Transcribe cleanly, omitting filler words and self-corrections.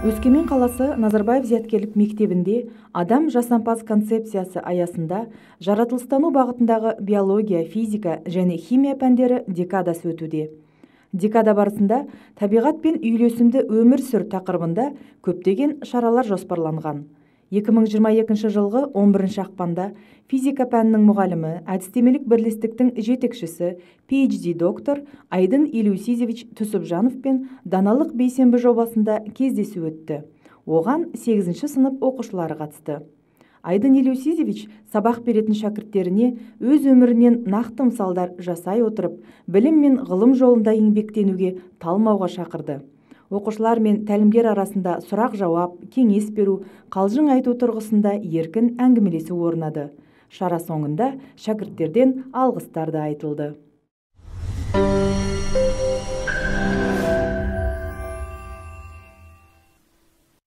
Өскемен қаласы Назарбаев зияткерлік мектебінде адам жасампаз концепциясы аясында жаратылыстану бағытындағы биология, физика және химия пәндері декадасы өтуде. Декада барысында табиғат пен үйлесімді өмір сүр тақырыбында көптеген шаралар жоспарланған. 2022 жылғы 11 ақпанда физика пәнінің мұғалімі, әдістемелік бірлестіктің жетекшісі, PhD доктор Айдын Елеусизевич Түсіпжановпен даналық бейсенбі жобасында кездесу өтті. Оған 8 сынып оқушылары қатысты. Айдын Елеусизевич сабақ беретін шәкірттеріне өз өмірінен нақты мысалдар жасай отырып, білім мен ғылым жолында еңбектенуге талмауға шақырды. Оқушылар мен тәлімгер арасында сұрақ-жауап, кеңес беру, қалжың айту тұрғысында еркін әңгімелесу орнады. Шара соңында шәкірттерден алғыстар да айтылды.